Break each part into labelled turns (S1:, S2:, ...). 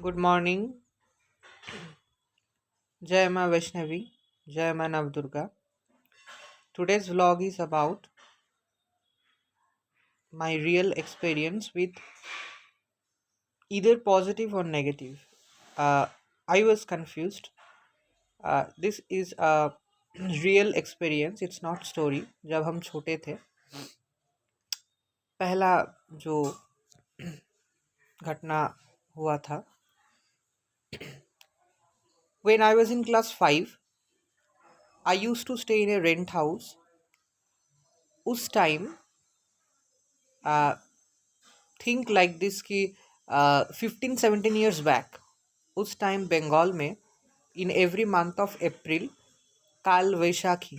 S1: Good morning. Jai Ma Vaishnavi. Jai Ma Navdurga. Today's vlog is about my real experience with either positive or negative. Uh, I was confused. This is a real experience. It's not story. जब हम छोटे थे पहला जो घटना हुआ था when I was in class 5 I used to stay in a rent house. उस टाइम थिंक लाइक दिस कि 15-17 years बैक उस टाइम बंगाल में इन एवरी मंथ ऑफ अप्रैल काल वैशाखी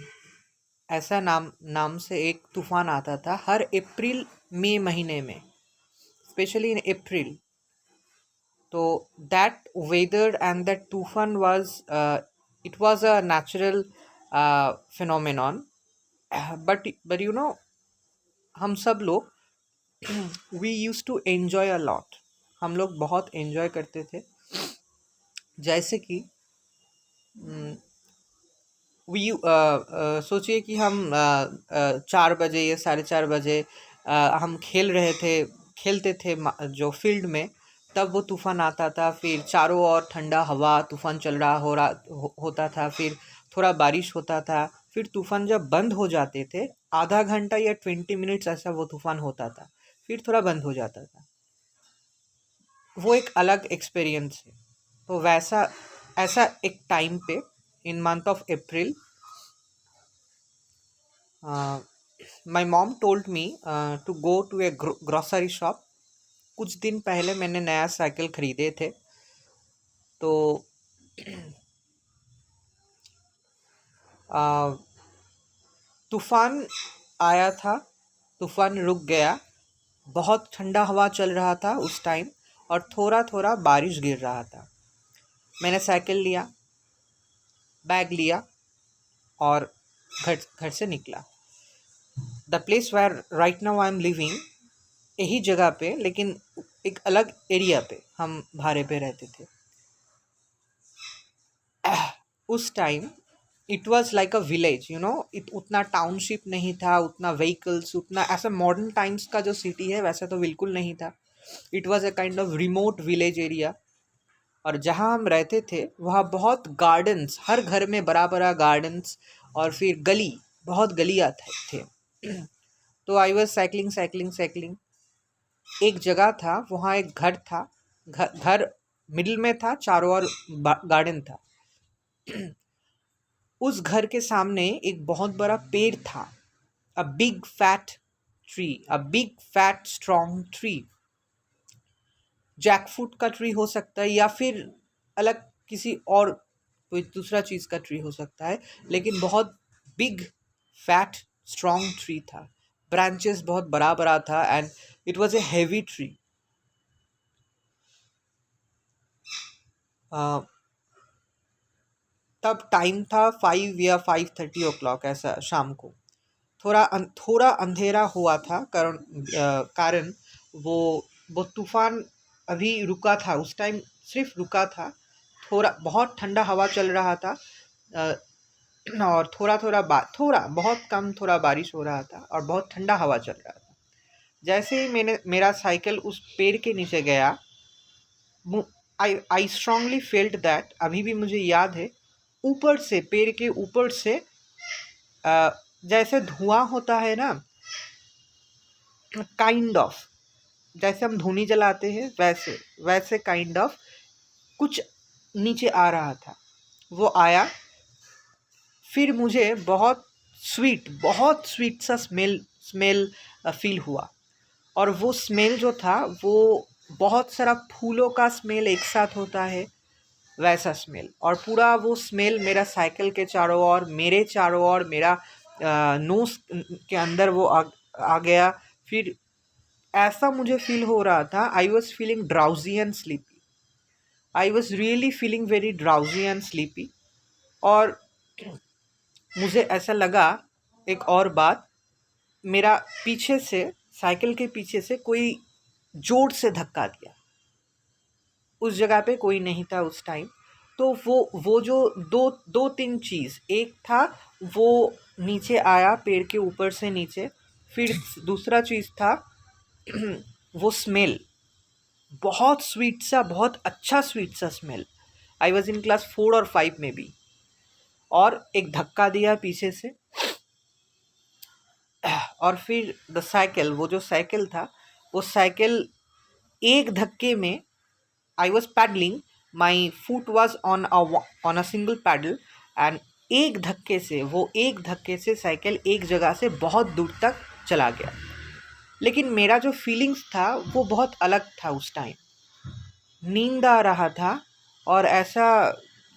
S1: ऐसा नाम से एक तूफान आता था हर अप्रैल मई महीने में स्पेशली इन अप्रैल. तो दैट वेदर एंड दैट तूफान was it was a natural phenomenon. But you know हम सब लोग we use to enjoy a lot. हम लोग बहुत एन्जॉय करते थे. जैसे कि सोचिए कि हम 4 बजे या 4:30 बजे हम खेलते थे जो फील्ड में. तब वो तूफान आता था. फिर चारों ओर ठंडा हवा तूफान चल रहा होता था. फिर थोड़ा बारिश होता था. फिर तूफान जब बंद हो जाते थे आधा घंटा या 20 मिनट्स ऐसा वो तूफान होता था. फिर थोड़ा बंद हो जाता था. वो एक अलग एक्सपीरियंस है. तो वैसा ऐसा एक टाइम पे in month of April my mom told me to go to a grocery shop. कुछ दिन पहले मैंने नया साइकिल खरीदे थे. तो तूफान आया था. तूफान रुक गया. बहुत ठंडा हवा चल रहा था उस टाइम और थोड़ा थोड़ा बारिश गिर रहा था. मैंने साइकिल लिया, बैग लिया और घर से निकला. The place where right now I am living यही जगह पे लेकिन एक अलग एरिया पे हम भाड़े पे रहते थे. उस time it was like a village. उतना टाउनशिप नहीं था, उतना व्हीकल्स, उतना ऐसा मॉडर्न टाइम्स का जो सिटी है वैसा तो बिल्कुल नहीं था. It was a kind of remote village area. और जहाँ हम रहते थे वहाँ बहुत गार्डन्स, हर घर में बड़ा बड़ा गार्डन्स. और फिर बहुत गलियाँ थे. तो आई वॉज साइकिलिंग. एक जगह था वहाँ एक घर था. घर मिडिल में था, चारों ओर गार्डन था. उस घर के सामने एक बहुत बड़ा पेड़ था. A big fat tree, a big fat strong tree. Jackfruit का ट्री हो सकता है या फिर अलग किसी और कोई दूसरा चीज़ का ट्री हो सकता है. लेकिन बहुत बिग फैट स्ट्रॉन्ग ट्री था. ब्रांचेस बहुत बड़ा बड़ा था and it was a heavy tree. तब टाइम था 5 या 5:30 o'clock ऐसा शाम को. थोड़ा अंधेरा हुआ था कारण वो वो तूफान अभी रुका था. उस टाइम सिर्फ रुका था. थोड़ा बहुत ठंडा हवा चल रहा था. और थोड़ा बहुत कम थोड़ा बारिश हो रहा था और बहुत ठंडा हवा चल रहा था. जैसे ही मेरा साइकिल उस पेड़ के नीचे गया, आई स्ट्रांगली फेल्ट दैट, अभी भी मुझे याद है, ऊपर से पेड़ के ऊपर से जैसे धुआं होता है ना, काइंड ऑफ जैसे हम धुनी जलाते हैं वैसे वैसे काइंड ऑफ कुछ नीचे आ रहा था. वो आया. फिर मुझे बहुत स्वीट सा स्मेल फील हुआ. और वो स्मेल जो था वो बहुत सारा फूलों का स्मेल एक साथ होता है वैसा स्मेल. और पूरा वो स्मेल मेरा साइकिल के चारों ओर, मेरे चारों ओर, मेरा नोज के अंदर वो आ गया. फिर ऐसा मुझे फील हो रहा था. I was feeling drowsy and sleepy. I was really feeling very drowsy and sleepy. और मुझे ऐसा लगा, एक और बात, मेरा पीछे से, साइकिल के पीछे से कोई जोर से धक्का दिया. उस जगह पे कोई नहीं था उस टाइम। तो वो जो दो तीन चीज़, एक था वो नीचे आया पेड़ के ऊपर से नीचे, फिर दूसरा चीज़ था वो स्मेल, बहुत स्वीट सा, बहुत अच्छा स्वीट सा smell. I was in class 4 और 5 में भी। और एक धक्का दिया पीछे से, और फिर द साइकिल, वो जो साइकिल था, वो साइकिल एक धक्के में, I was pedalling, my foot was on a single pedal, and एक धक्के से साइकिल एक जगह से बहुत दूर तक चला गया। लेकिन मेरा जो फीलिंग्स था वो बहुत अलग था उस टाइम। नींद आ रहा था और ऐसा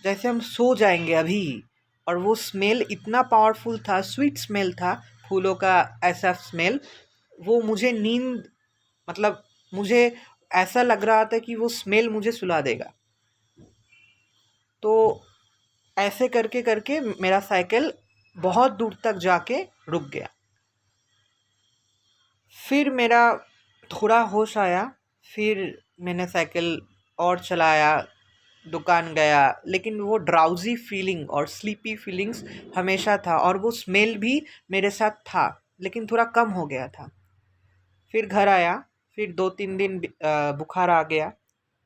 S1: जैसे हम सो जाएंगे अभी, और वो स्मेल इतना पावरफुल था, स्वीट स्मेल था फूलों का, ऐसा स्मेल, वो मुझे नींद, मतलब मुझे ऐसा लग रहा था कि वो स्मेल मुझे सुला देगा। तो ऐसे करके करके मेरा साइकिल बहुत दूर तक जाके रुक गया। फिर मेरा थोड़ा होश आया, फिर मैंने साइकिल और चलाया, दुकान गया, लेकिन वो ड्राउजी फीलिंग और स्लीपी फीलिंग्स हमेशा था, और वो स्मेल भी मेरे साथ था, लेकिन थोड़ा कम हो गया था। फिर घर आया, फिर 2-3 दिन बुखार आ गया,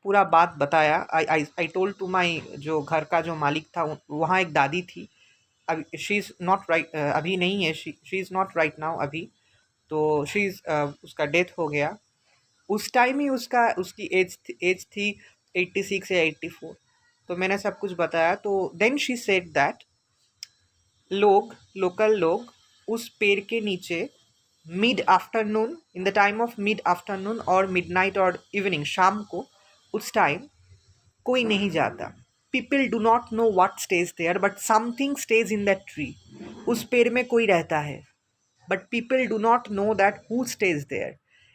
S1: पूरा बात बताया। आई टोल्ड टू माई, जो घर का जो मालिक था, वहाँ एक दादी थी, अभी शी इज़ नॉट राइट, अभी नहीं है, she is not right now अभी, तो शी इज़ उसका डेथ हो गया। उस टाइम ही उसकी एज थी 86 या 84। तो मैंने सब कुछ बताया, तो then she said that local लोग उस पेड़ के नीचे mid afternoon, in the time of mid afternoon और मिडनाइट और इवनिंग, शाम को, उस टाइम कोई नहीं जाता। People do not know what stays there, but something stays in that tree. उस पेड़ में कोई रहता है, but people do not know that who stays there.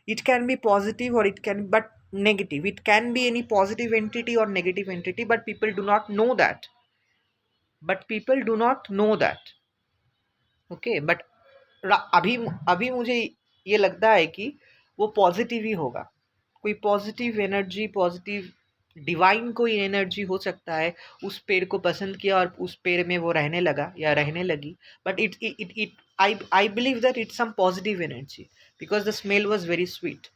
S1: It can be positive or it can but negative. It can be any positive entity or negative entity, but people do not know that. Okay, but अभी अभी मुझे ये लगता है कि वो positive ही होगा। कोई पॉजिटिव एनर्जी, पॉजिटिव डिवाइन कोई एनर्जी हो सकता है, उस पेड़ को पसंद किया और उस पेड़ में वो रहने लगा या रहने लगी। But it I believe that it's some positive energy, because the smell was very sweet.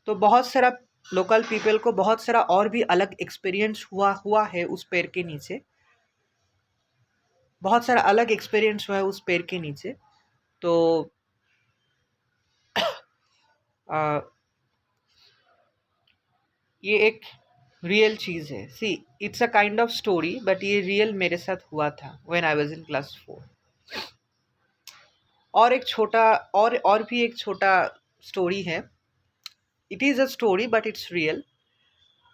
S1: तो बहुत सारा लोकल पीपल को बहुत सारा और भी अलग एक्सपीरियंस हुआ है उस पेड़ के नीचे, बहुत सारा अलग एक्सपीरियंस हुआ है उस पेड़ के नीचे। तो ये एक रियल चीज़ है। See, it's a kind of story, but ये रियल मेरे साथ हुआ था when I was in class 4। और एक छोटा और भी एक छोटा स्टोरी है। It is a story but it's real.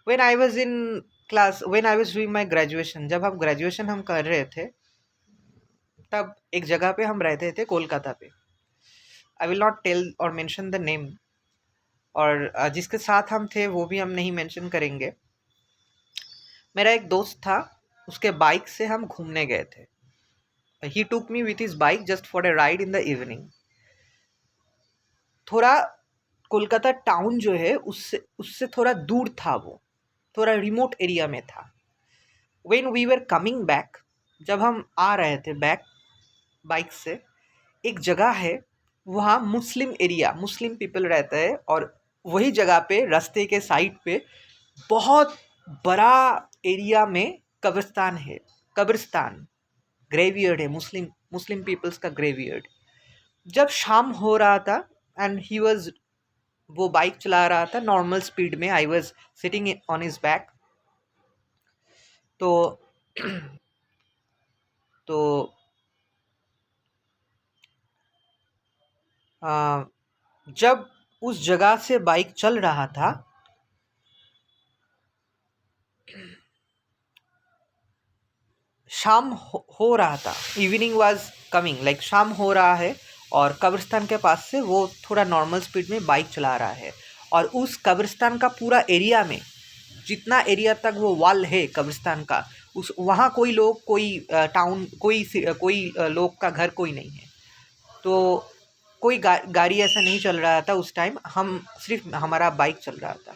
S1: When I was in class, when I was doing my graduation, जब हम ग्रेजुएशन हम कर रहे थे, तब एक जगह पे हम रहते थे कोलकाता पे। आई विल नॉट टेल और मेंशन द नेम, और जिसके साथ हम थे वो भी हम नहीं मेंशन करेंगे। मेरा एक दोस्त था, उसके बाइक से हम घूमने गए थे। He took me with his bike just for a ride in the evening. थोड़ा कोलकाता टाउन जो है उससे उससे थोड़ा दूर था, वो थोड़ा रिमोट एरिया में था। When we were coming back, जब हम आ रहे थे बैक बाइक से, एक जगह है वहाँ मुस्लिम एरिया, मुस्लिम पीपल रहता है, और वही जगह पे रास्ते के साइड पे बहुत बड़ा एरिया में कब्रिस्तान है। कब्रिस्तान, ग्रेवयार्ड है, मुस्लिम मुस्लिम पीपल्स का ग्रेवयार्ड। जब शाम हो रहा था एंड ही वाज, वो बाइक चला रहा था नॉर्मल स्पीड में, I was sitting on his back. तो तो जब उस जगह से बाइक चल रहा था, शाम हो रहा था, इवनिंग वाज कमिंग, लाइक शाम हो रहा है, और कब्रिस्तान के पास से वो थोड़ा नॉर्मल स्पीड में बाइक चला रहा है। और उस कब्रिस्तान का पूरा एरिया में, जितना एरिया तक वो वॉल है कब्रिस्तान का, उस वहाँ कोई लोग, कोई टाउन, कोई लोग का घर कोई नहीं है। तो कोई गाड़ी ऐसा नहीं चल रहा था उस टाइम, हम सिर्फ हमारा बाइक चल रहा था।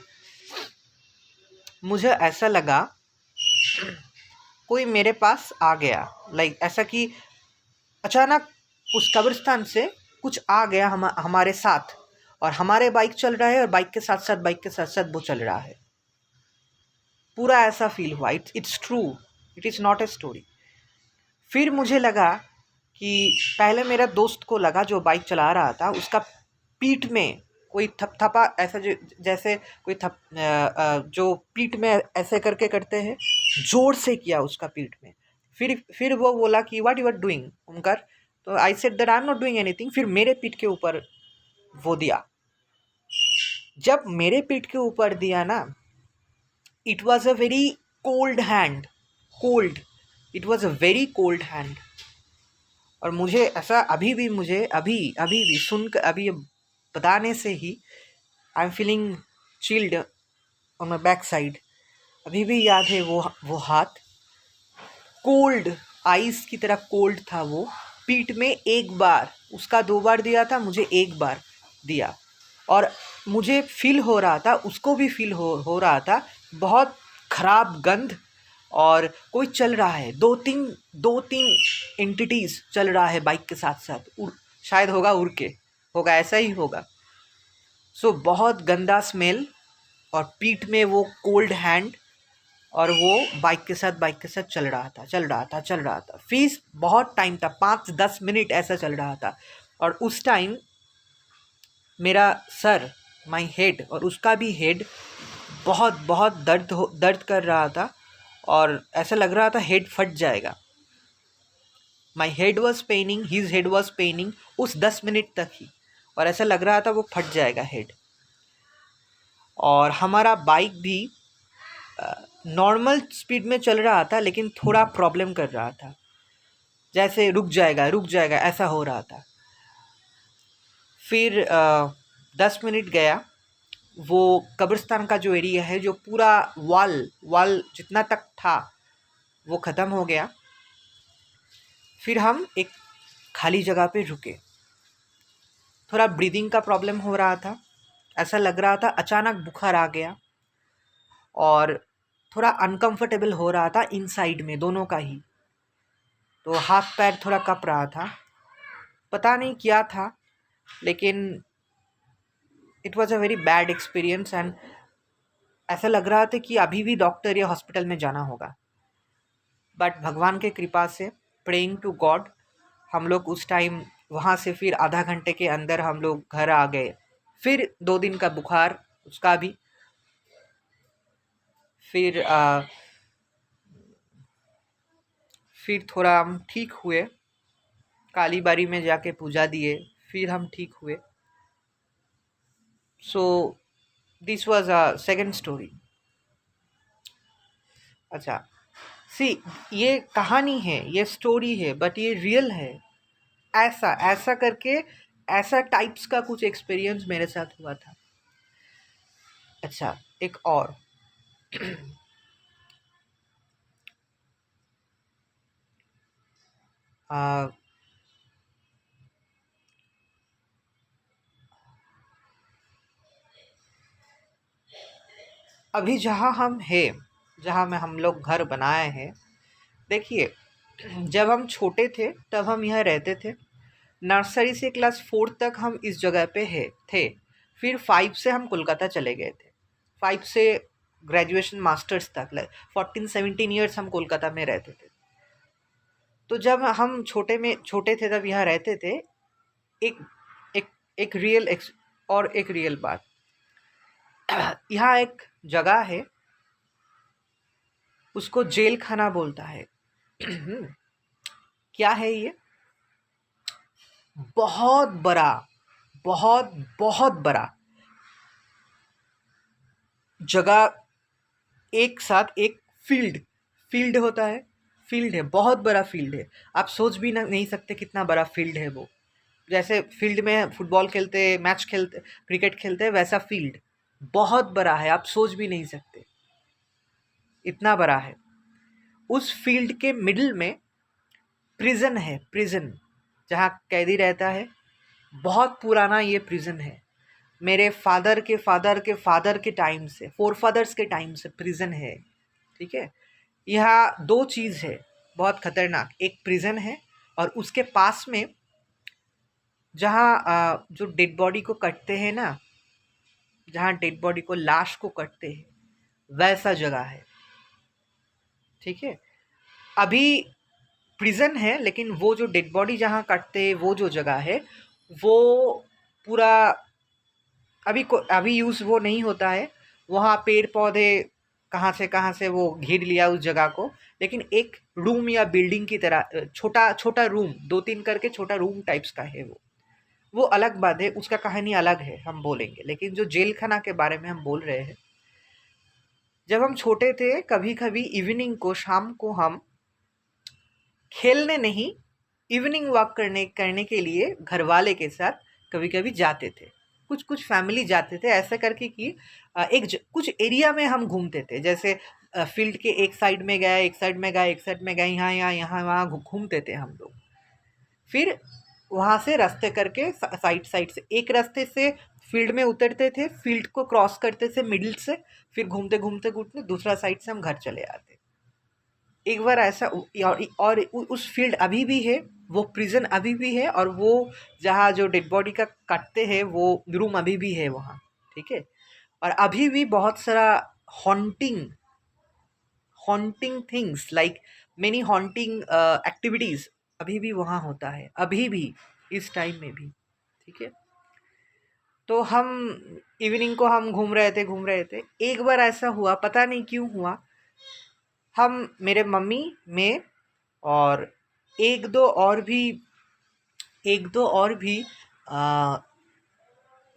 S1: मुझे ऐसा लगा कोई मेरे पास आ गया, लाइक ऐसा कि अचानक उस कब्रिस्तान से कुछ आ गया हमारे साथ, और हमारे बाइक चल रहा है और बाइक के साथ साथ वो चल रहा है। पूरा ऐसा फील हुआ। It's true, it is not a story. फिर मुझे लगा कि पहले मेरा दोस्त को लगा, जो बाइक चला रहा था, उसका पीठ में कोई थपथपा, ऐसा जैसे कोई जो पीठ में ऐसे करके करते हैं, जोर से किया उसका पीठ में। फिर वो बोला कि what you are doing Omkar. तो I said that I am not doing anything. फिर मेरे पीठ के ऊपर वो दिया। जब मेरे पीठ के ऊपर दिया ना, it was a very cold hand, cold, it was a very cold hand. और मुझे ऐसा अभी भी सुनकर, अभी बताने से ही I am feeling chilled on my back side. अभी भी याद है वो हाथ, कोल्ड, आइस की तरह कोल्ड था वो। पीठ में एक बार, उसका 2 बार दिया था, मुझे एक बार दिया। और मुझे फील हो रहा था, उसको भी फील हो रहा था, बहुत खराब गंध। और कोई चल रहा है, दो तीन एंटिटीज़ चल रहा है बाइक के साथ साथ, शायद होगा उड़ के, होगा ऐसा ही होगा। सो बहुत गंदा स्मेल, और पीठ में वो कोल्ड हैंड, और वो बाइक के साथ चल रहा था। फिर बहुत टाइम था, 5-10 मिनट ऐसा चल रहा था। और उस टाइम मेरा सर, माई हेड, और उसका भी हेड बहुत बहुत दर्द कर रहा था, और ऐसा लग रहा था हेड फट जाएगा। My head was paining, his head was paining, उस 10 मिनट तक ही। और ऐसा लग रहा था वो फट जाएगा हेड। और हमारा बाइक भी नॉर्मल स्पीड में चल रहा था, लेकिन थोड़ा प्रॉब्लम कर रहा था, जैसे रुक जाएगा ऐसा हो रहा था। फिर 10 मिनट गया, वो कब्रिस्तान का जो एरिया है, जो पूरा वाल जितना तक था, वो ख़त्म हो गया। फिर हम एक खाली जगह पे रुके। थोड़ा ब्रीदिंग का प्रॉब्लम हो रहा था, ऐसा लग रहा था अचानक बुखार आ गया, और थोड़ा अनकंफर्टेबल हो रहा था इनसाइड में, दोनों का ही। तो हाथ पैर थोड़ा कँप रहा था, पता नहीं क्या था, लेकिन it was a very bad experience. And ऐसा लग रहा था कि अभी भी डॉक्टर या हॉस्पिटल में जाना होगा। बट भगवान के कृपा से, प्रेइंग टू गॉड, हम लोग उस टाइम वहाँ से फिर आधा घंटे के अंदर हम लोग घर आ गए। फिर 2 दिन का बुखार, उसका भी। फिर थोड़ा हम ठीक हुए, काली बारी में जाके पूजा दिए, फिर हम ठीक हुए। So this was a second story. अच्छा, सी, ये कहानी है, ये स्टोरी है, बट ये रियल है। ऐसा ऐसा करके, ऐसा टाइप्स का कुछ एक्सपीरियंस मेरे साथ हुआ था। अच्छा, एक और आ, अभी जहाँ में हम लोग घर बनाए हैं, देखिए, जब हम छोटे थे तब हम यहाँ रहते थे। नर्सरी से क्लास 4 तक हम इस जगह पे थे। फिर 5 से हम कोलकाता चले गए थे। 5 से ग्रेजुएशन मास्टर्स तक, 14-17 ईयर्स हम कोलकाता में रहते थे। तो जब हम छोटे थे तब यहाँ रहते थे। एक एक एक रियल और एक रियल बात, यहाँ एक जगह है, उसको जेल खाना बोलता है। क्या है ये? बहुत बड़ा, बहुत बहुत बड़ा जगह, एक साथ एक फील्ड होता है। फील्ड है, बहुत बड़ा फील्ड है। आप सोच भी नहीं सकते कितना बड़ा फील्ड है वो। जैसे फील्ड में फुटबॉल खेलते, मैच खेलते, क्रिकेट खेलते हैं, वैसा फील्ड बहुत बड़ा है, आप सोच भी नहीं सकते, इतना बड़ा है। उस फील्ड के मिडिल में प्रिजन है, प्रिजन, जहाँ कैदी रहता है। बहुत पुराना ये प्रिजन है। मेरे फादर के फादर के फादर के टाइम से, फोर फादर्स के टाइम से प्रिजन है। ठीक है, यह दो चीज़ है बहुत खतरनाक। एक प्रिजन है और उसके पास में जहाँ जो डेड बॉडी को कटते हैं ना, जहाँ डेड बॉडी को, लाश को कटते हैं, वैसा जगह है। ठीक है, अभी प्रिजन है लेकिन वो जो डेड बॉडी जहाँ कटते हैं वो जो जगह है वो पूरा अभी यूज़ वो नहीं होता है। वहाँ पेड़ पौधे कहाँ से वो घेर लिया उस जगह को। लेकिन एक रूम या बिल्डिंग की तरह छोटा छोटा रूम, 2-3 करके छोटा रूम टाइप्स का है वो अलग बात है, उसका कहानी अलग है, हम बोलेंगे। लेकिन जो जेल खाना के बारे में हम बोल रहे हैं, जब हम छोटे थे कभी कभी इवनिंग को, शाम को हम खेलने नहीं, इवनिंग वॉक करने के लिए घर वाले के साथ कभी कभी जाते थे। कुछ फैमिली जाते थे ऐसा करके कि कुछ एरिया में हम घूमते थे। जैसे फील्ड के एक साइड में गए, एक साइड में गए, एक साइड में गए, यहाँ वहाँ घूमते थे हम लोग। फिर वहाँ से रास्ते करके साइड साइड से, एक रास्ते से फील्ड में उतरते थे, फील्ड को क्रॉस करते थे मिडिल से, फिर घूमते घूमते घूमते दूसरा साइड से हम घर चले आते। एक बार ऐसा और उस फील्ड अभी भी है, वो प्रिजन अभी भी है, और वो जहाँ जो डेड बॉडी का काटते हैं वो रूम अभी भी है वहाँ। ठीक है, और अभी भी बहुत सारा haunting things, like many haunting activities अभी भी वहाँ होता है, अभी भी, इस टाइम में भी। ठीक है, तो हम इवनिंग को हम घूम रहे थे। एक बार ऐसा हुआ, पता नहीं क्यों हुआ, हम, मेरे मम्मी, मैं और एक दो और भी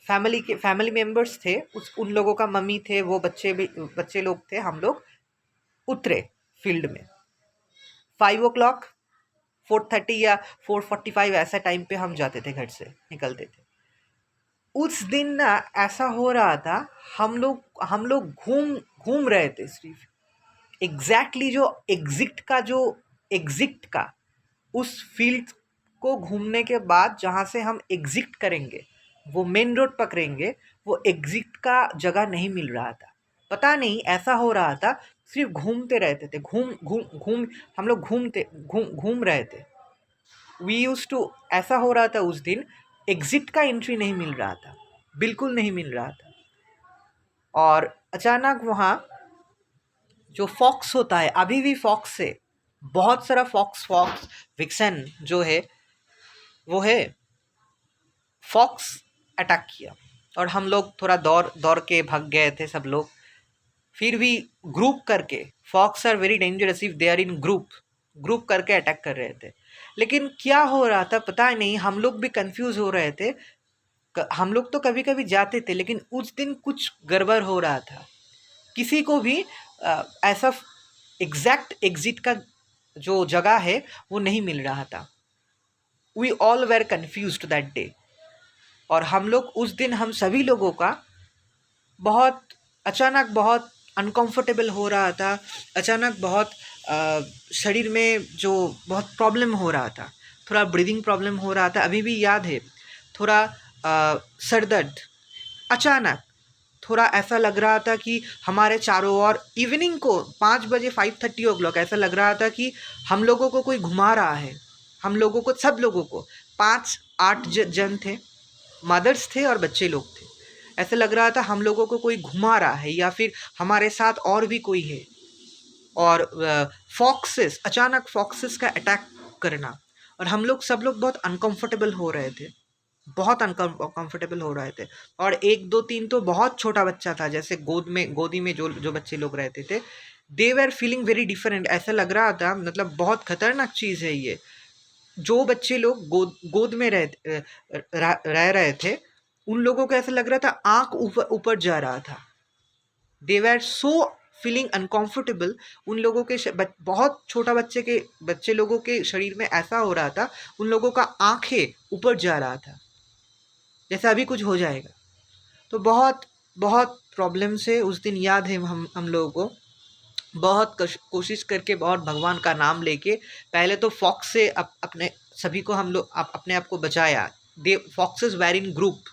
S1: फैमिली मेंबर्स थे। उन लोगों का मम्मी थे, वो बच्चे लोग थे। हम लोग उतरे फील्ड में 5 o'clock, 4:30 या 4:45 ऐसा टाइम पे हम जाते थे, घर से निकलते थे। उस दिन ना ऐसा हो रहा था, हम लोग घूम रहे थे सिर्फ एग्जैक्टली जो एग्जिट का उस फील्ड को घूमने के बाद जहाँ से हम एग्जिट करेंगे, वो मेन रोड पकड़ेंगे, वो एग्जिट का जगह नहीं मिल रहा था। पता नहीं ऐसा हो रहा था, सिर्फ घूमते रहते थे, घूम घूम घूम हम लोग घूम रहे थे। वी यूज टू, ऐसा हो रहा था उस दिन, एग्जिट का एंट्री नहीं मिल रहा था, बिल्कुल नहीं मिल रहा था। और अचानक वहाँ जो फॉक्स होता है, अभी भी फॉक्स है, बहुत सारा फॉक्स विक्सन जो है वो है, फॉक्स अटैक किया और हम लोग थोड़ा दौड़ के भाग गए थे सब लोग। फिर भी ग्रुप करके, fox are very dangerous if they are in group करके अटैक कर रहे थे। लेकिन क्या हो रहा था पता नहीं, हम लोग भी कंफ्यूज हो रहे थे। हम लोग तो कभी कभी जाते थे, लेकिन उस दिन कुछ गड़बड़ हो रहा था। किसी को भी ऐसा एग्जैक्ट एग्जिट का जो जगह है वो नहीं मिल रहा था। We all were confused that day. और हम लोग उस दिन, हम सभी लोगों का बहुत अचानक बहुत अनकंफर्टेबल हो रहा था। अचानक बहुत शरीर में जो बहुत प्रॉब्लम हो रहा था, थोड़ा ब्रीदिंग प्रॉब्लम हो रहा था, अभी भी याद है। थोड़ा सर दर्द, अचानक थोड़ा ऐसा लग रहा था कि हमारे चारों ओर, इवनिंग को 5 बजे 5:30 ऐसा लग रहा था कि हम लोगों को कोई घुमा रहा है। हम लोगों को, सब लोगों को, 5-8 जन थे, मदर्स थे और बच्चे लोग थे। ऐसा लग रहा था हम लोगों को कोई घुमा रहा है या फिर हमारे साथ और भी कोई है। और फॉक्सेस, अचानक फॉक्सेस का अटैक करना, और हम लोग सब लोग बहुत अनकंफर्टेबल हो रहे थे, बहुत अनकंफर्टेबल हो रहे थे। और 1, 2, 3 तो बहुत छोटा बच्चा था, जैसे गोदी में जो बच्चे लोग रहते थे, दे वर फीलिंग वेरी डिफरेंट। ऐसा लग रहा था, मतलब बहुत खतरनाक चीज़ है ये। जो बच्चे लोग गोद में रह रहे थे, उन लोगों को ऐसा लग रहा था आँख ऊपर जा रहा था। दे वर सो फीलिंग अनकंफर्टेबल। उन लोगों के बहुत छोटा बच्चे लोगों के शरीर में ऐसा हो रहा था, उन लोगों का आँखें ऊपर जा रहा था, जैसे अभी कुछ हो जाएगा। तो बहुत बहुत प्रॉब्लम से उस दिन, याद है हम लोगों को, बहुत कोशिश करके, बहुत भगवान का नाम लेके, पहले तो फॉक्स से अपने सभी को हम लोग अपने आप को बचाया। दे foxes where in group,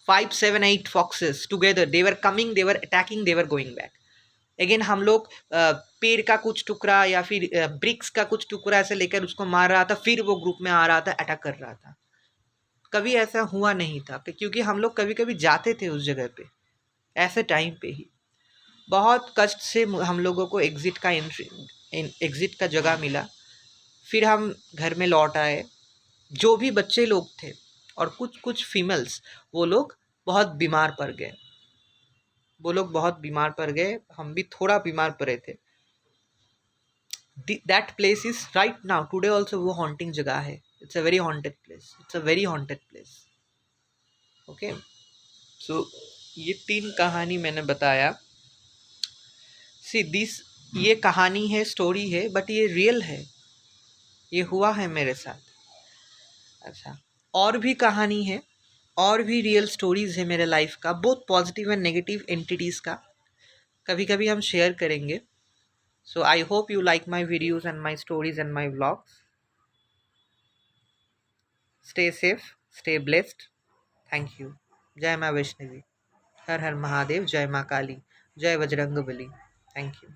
S1: 5, 7, 8 foxes together. They were coming, they were attacking, they were going back. Again हम लोग पेड़ का कुछ टुकड़ा या फिर ब्रिक्स का कुछ टुकड़ा ऐसे लेकर उसको मार रहा था, फिर वो ग्रुप में आ रहा था, अटैक कर रहा था. कभी ऐसा हुआ नहीं था क्योंकि हम लोग कभी कभी जाते थे उस जगह पे ऐसे टाइम पे ही. बहुत कष्ट से हम लोगों को एग्ज़िट का जगह मिला. फिर हम घर में लौट आए. जो भी बच्चे लोग थे और कुछ कुछ फीमेल्स, वो लोग बहुत बीमार पड़ गए. हम भी थोड़ा बीमार पड़े थे. That place is right now today also वो हॉन्टिंग जगह है. It's a very haunted place. Okay, so ये 3 कहानी मैंने बताया. सी दिस, ये कहानी है, स्टोरी है, बट ये रियल है, ये हुआ है मेरे साथ. अच्छा, और भी कहानी है, और भी रियल स्टोरीज है मेरे लाइफ का, बहुत पॉजिटिव एंड नेगेटिव एंटिटीज़ का. कभी कभी हम शेयर करेंगे. So I hope you like my videos and my stories and my vlogs. Stay safe, stay blessed. Thank you. जय माँ वैष्णवी. हर हर महादेव. जय माँ काली. जय बजरंग बली. Thank you.